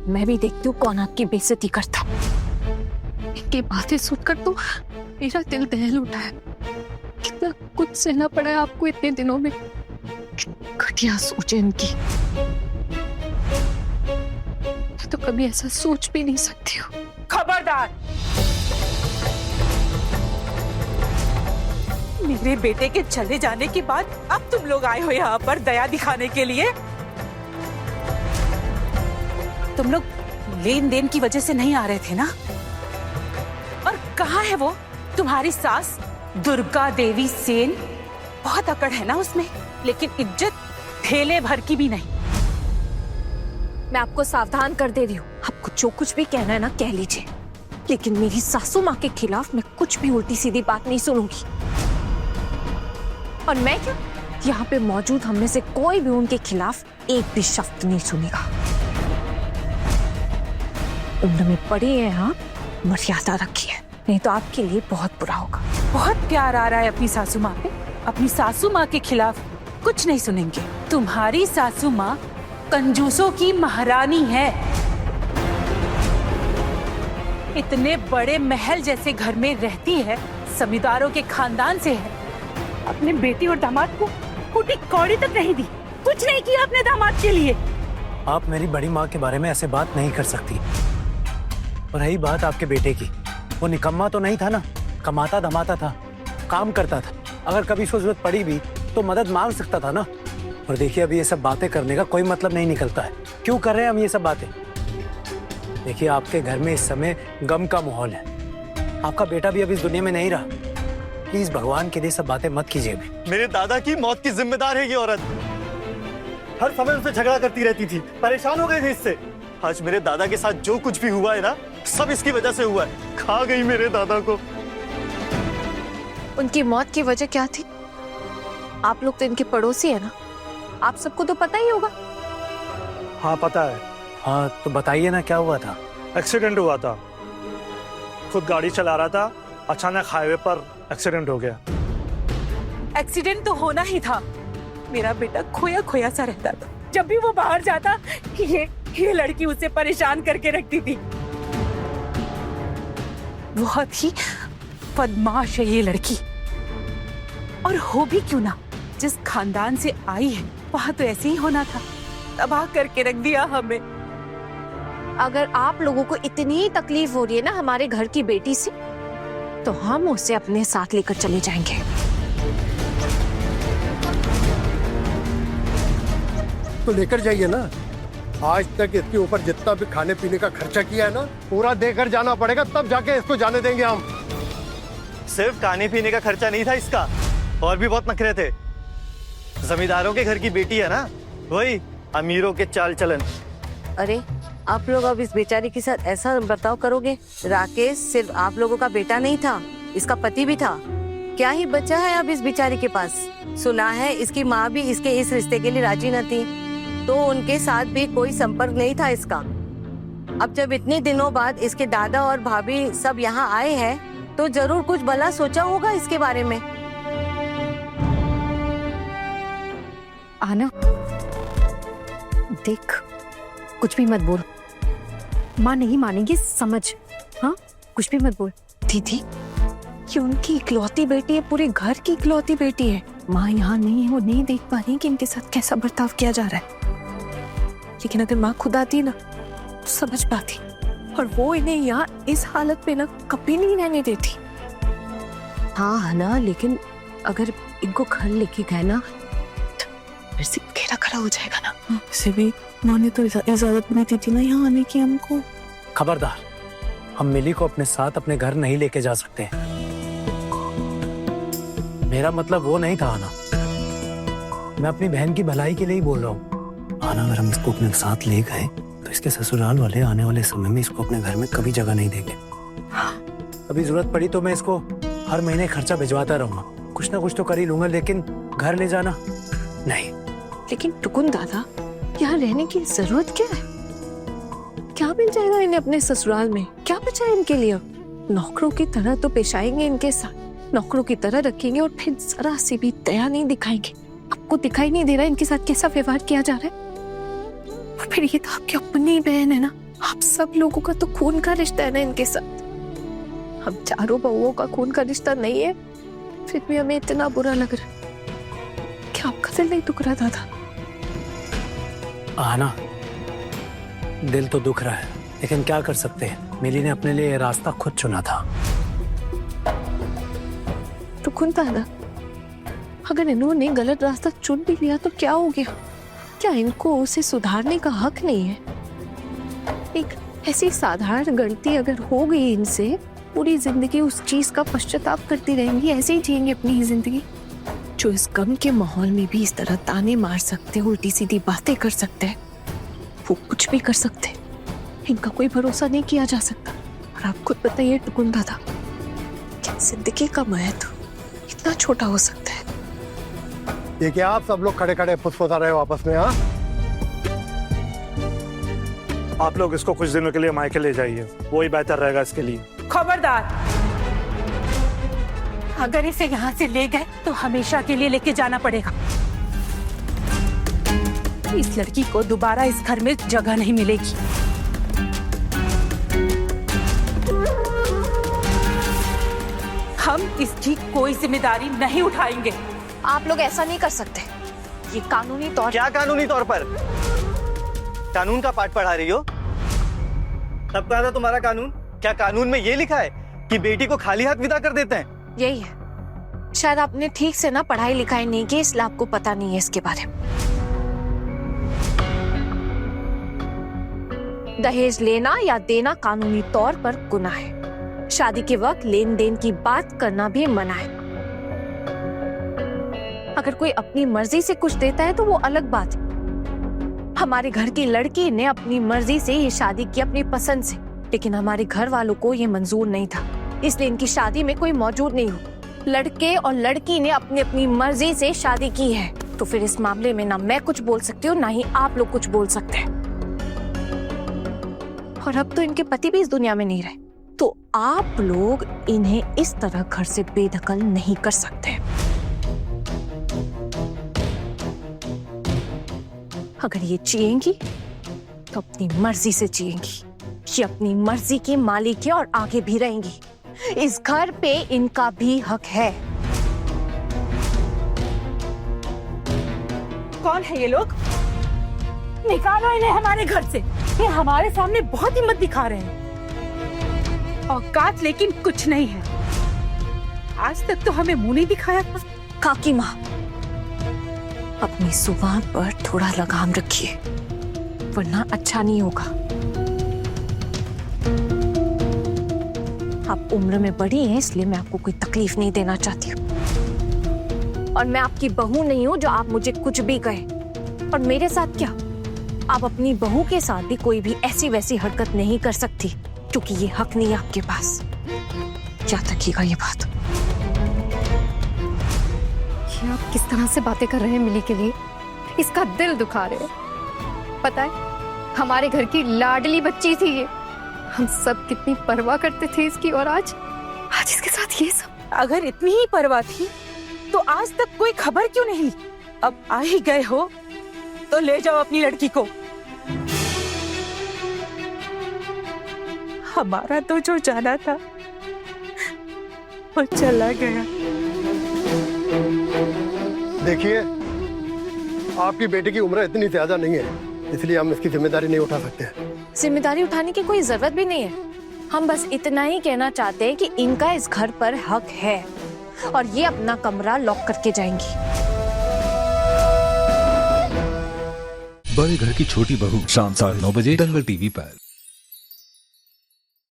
मैं भी देखती हूँ कौन आपकी बेइज्जती करता। इनकी बातें सुनकर तो मेरा दिल दहल उठा है। कितना कुछ सहना पड़ा है आपको इतने दिनों में। घटिया सोच है इनकी। मैं तो कभी ऐसा सोच भी नहीं सकती हूँ। खबरदार! मेरे बेटे के चले जाने के बाद अब तुम लोग आए हो यहाँ पर दया दिखाने के लिए। तुम लोग लेन देन की वजह से नहीं आ रहे थे ना? और कहाँ है वो तुम्हारी सास दुर्गा देवी सेन? बहुत अकड़ है ना उसमें, लेकिन इज्जत थैले भर की भी नहीं। मैं आपको सावधान कर दे रही हूँ। आपको जो कुछ भी कहना है ना कह लीजिए, लेकिन मेरी सासू माँ के खिलाफ मैं कुछ भी उल्टी सीधी बात नहीं सुनूंगी। और मैं क्या, यहाँ पे मौजूद हम में से कोई भी उनके खिलाफ एक भी शब्द नहीं सुनेगा। उम्र में पड़ी है, हाँ, मर्यादा रखिए, नहीं तो आपके लिए बहुत बुरा होगा। बहुत प्यार आ रहा है अपनी सासू माँ पे। अपनी सासू माँ के खिलाफ कुछ नहीं सुनेंगे। तुम्हारी सासू माँ कंजूसों की महारानी है। इतने बड़े महल जैसे घर में रहती है, जमींदारों के खानदान से है। अपने बेटी और दामाद को फूटी कौड़ी तक नहीं दी, कुछ नहीं किया अपने दामाद के लिए। आप मेरी बड़ी माँ के बारे में ऐसे बात नहीं कर सकती। और रही बात आपके बेटे की, वो निकम्मा तो नहीं था ना, कमाता धमाता था, काम करता था। अगर कभी उसको जरूरत पड़ी भी तो मदद मांग सकता था ना। और देखिए, अभी ये सब बातें करने का कोई मतलब नहीं निकलता है। क्यों कर रहे हैं हम ये सब बातें? देखिए, आपके घर में इस समय गम का माहौल है। आपका बेटा भी अब इस दुनिया में नहीं रहा। प्लीज भगवान के लिए सब बातें मत कीजिए अभी। मेरे दादा की मौत की जिम्मेदार है ये औरत। हर समय उससे झगड़ा करती रहती थी, परेशान हो गए थे इससे। आज मेरे दादा के साथ जो कुछ भी हुआ है ना, सब इसकी वजह से हुआ है। खा गई मेरे दादा को। उनकी मौत की वजह क्या थी? आप लोग तो इनके पड़ोसी है ना, आप सबको तो पता ही होगा। हाँ पता है। हाँ तो बताइए ना, क्या हुआ था? एक्सीडेंट हुआ था। खुद गाड़ी चला रहा था, अचानक हाईवे पर एक्सीडेंट हो गया। एक्सीडेंट तो होना ही था। मेरा बेटा खोया खोया सा रहता था। जब भी वो बाहर जाता, ये लड़की उसे परेशान करके रखती थी। बहुत ही बदमाश है ये लड़की। और हो भी क्यों ना, जिस खानदान से आई है वहां तो ऐसे ही होना था। तबाह करके रख दिया हमें। अगर आप लोगों को इतनी तकलीफ हो रही है ना हमारे घर की बेटी से, तो हम उसे अपने साथ लेकर चले जाएंगे। तो लेकर जाइए ना। आज तक इसके ऊपर जितना भी खाने पीने का खर्चा किया है ना, पूरा देकर जाना पड़ेगा, तब जाके इसको जाने देंगे हम। सिर्फ खाने पीने का खर्चा नहीं था इसका, और भी बहुत नखरे थे। जमींदारों के घर की बेटी है ना, वही अमीरों के चाल चलन। अरे आप लोग अब इस बेचारी के साथ ऐसा बर्ताव करोगे? राकेश सिर्फ आप लोगों का बेटा नहीं था, इसका पति भी था। क्या ही बचा है अब इस बेचारी के पास? सुना है इसकी माँ भी इसके इस रिश्ते के लिए राजी न थी, तो उनके साथ भी कोई संपर्क नहीं था इसका। अब जब इतने दिनों बाद इसके दादा और भाभी सब यहाँ आए हैं, तो जरूर कुछ भला सोचा होगा इसके बारे में। आना, देख, कुछ भी मत बोल। माँ नहीं मानेगी, समझ। हाँ, कुछ भी मत बोल। दीदी, ये उनकी इकलौती बेटी है, पूरे घर की इकलौती बेटी है। माँ यहाँ नहीं है, वो नहीं देख पा रही कि इनके साथ कैसा बर्ताव किया जा रहा है। लेकिन अगर माँ खुद आती ना तो समझ पाती। और वो इन्हें यहाँ इस हालत में ना कभी नहीं रहने देती। हाँ है ना, लेकिन अगर इनको घर लेके गए ना, फिर से घेरा खड़ा हो जाएगा ना। वैसे भी माँ ने तो इजाजत नहीं दी थी ना यहाँ आने की हमको। खबरदार, हम मिली को अपने साथ अपने घर नहीं लेके जा सकते हैं। मेरा मतलब वो नहीं था आना। मैं अपनी बहन की भलाई के लिए ही बोल रहा हूँ। आना, अगर हम इसको अपने साथ ले गए तो इसके ससुराल वाले आने वाले समय में इसको अपने घर में कभी जगह नहीं देंगे। अभी जरूरत पड़ी तो मैं इसको हर महीने खर्चा भिजवाता रहूंगा, कुछ ना कुछ तो कर ही लूंगा, लेकिन घर ले जाना नहीं। लेकिन टुकुन दादा, यहाँ रहने की जरूरत क्या है? क्या मिल जाएगा इन्हें अपने ससुराल में? क्या बचा है इनके लिए? नौकरों की तरह तो पेश आएंगे इनके साथ, नौकरों की तरह रखेंगे और फिर जरा सी भी दया नहीं दिखाएंगे। आपको दिखाई नहीं दे रहा इनके साथ कैसा व्यवहार किया जा रहा है? और फिर ये तो आपकी अपनी बहन है ना, आप सब लोगों का तो खून का रिश्ता है ना इनके साथ। हम चारों बहुओं का खून का रिश्ता नहीं है, फिर भी हमें इतना बुरा लग रहा है। क्या आपका दिल नहीं दुख रहा दादा? आना, दिल तो दुख रहा है, लेकिन क्या कर सकते हैं। मिली ने अपने लिए ये रास्ता खुद चुना था। तो खुद दादा, अगर इन्होंने गलत रास्ता चुन भी लिया तो क्या हो गया? क्या इनको उसे सुधारने का हक नहीं है? एक ऐसी साधारण गलती अगर हो गई इनसे, पूरी जिंदगी उस चीज का पश्चाताप करती रहेंगी, ऐसे ही जिएंगे अपनी ही जिंदगी। जो इस गम के माहौल में भी इस तरह ताने मार सकते, उल्टी सीधी बातें कर सकते हैं, वो कुछ भी कर सकते हैं। इनका कोई भरोसा नहीं किया जा सकता। और आप खुद बताइए टुकुन दादा, क्या जिंदगी का महत्व इतना छोटा हो सकता है? ये क्या आप सब लोग खड़े खड़े फुसफुसा रहे हो आपस में? हाँ, आप लोग इसको कुछ दिनों के लिए मायके ले जाइए, वही बेहतर रहेगा इसके लिए। खबरदार, अगर इसे यहाँ से ले गए तो हमेशा के लिए लेके जाना पड़ेगा। इस लड़की को दोबारा इस घर में जगह नहीं मिलेगी। हम इसकी कोई जिम्मेदारी नहीं उठाएंगे। आप लोग ऐसा नहीं कर सकते। ये कानूनी तौर क्या कानूनी तौर पर? कानून का पाठ पढ़ा रही हो? तब कहा था तुम्हारा कानून? क्या कानून में ये लिखा है कि बेटी को खाली हाथ विदा कर देते हैं? यही है। शायद आपने ठीक से ना पढ़ाई लिखाई नहीं की, इसलिए आपको पता नहीं है इसके बारे में। दहेज लेना या देना कानूनी तौर पर गुनाह है। शादी के वक्त लेन देन की बात करना भी मना है। अगर कोई अपनी मर्जी से कुछ देता है तो वो अलग बात है। हमारे घर की लड़की ने अपनी मर्जी से ये शादी की, अपनी पसंद से, लेकिन हमारे घर वालों को ये मंजूर नहीं था, इसलिए इनकी शादी में कोई मौजूद नहीं हो। लड़के और लड़की ने अपनी अपनी मर्जी से शादी की है, तो फिर इस मामले में ना मैं कुछ बोल सकती हूँ ना ही आप लोग कुछ बोल सकते हैं। और अब तो इनके पति भी इस दुनिया में नहीं रहे, तो आप लोग इन्हें इस तरह घर से बेदखल नहीं कर सकते। अगर ये जिएंगी तो अपनी मर्जी से जिएंगी, ये अपनी मर्जी की मालिक है और आगे भी रहेंगी। इस घर पे इनका भी हक है। कौन है ये लोग? निकालो इन्हें हमारे घर से। ये हमारे सामने बहुत हिम्मत दिखा रहे हैं। औकात लेकिन कुछ नहीं है। आज तक तो हमें मुंह नहीं दिखाया था। काकी माँ, अपनी जुबान पर थोड़ा लगाम रखिए, वरना अच्छा नहीं होगा। आप उम्र में बड़ी हैं, इसलिए मैं आपको कोई तकलीफ नहीं देना चाहती हूँ। और मैं आपकी बहू नहीं हूँ जो आप मुझे कुछ भी कहे। और मेरे साथ क्या, आप अपनी बहू के साथ भी कोई भी ऐसी वैसी हरकत नहीं कर सकती, क्योंकि ये हक नहीं है आपके पास। याद रखिएगा ये बात। ये आप किस तरह से बातें कर रहे हैं मिली के लिए? इसका दिल दुखा रहे हैं। पता है, हमारे घर की लाडली बच्ची थी ये। हम सब कितनी परवाह करते थे इसकी, और आज इसके साथ ये सब। अगर इतनी ही परवाह थी तो आज तक कोई खबर क्यों नहीं? अब आ ही गए हो तो ले जाओ अपनी लड़की को। हमारा तो जो जाना था वो चला गया। देखिए, आपकी बेटी की उम्र इतनी ज्यादा नहीं है, इसलिए हम इसकी जिम्मेदारी नहीं उठा सकते। जिम्मेदारी उठाने की कोई जरूरत भी नहीं है। हम बस इतना ही कहना चाहते हैं कि इनका इस घर पर हक है और ये अपना कमरा लॉक करके जाएंगी। बड़े घर की छोटी बहू, शाम 9:30 दंगल टीवी पर।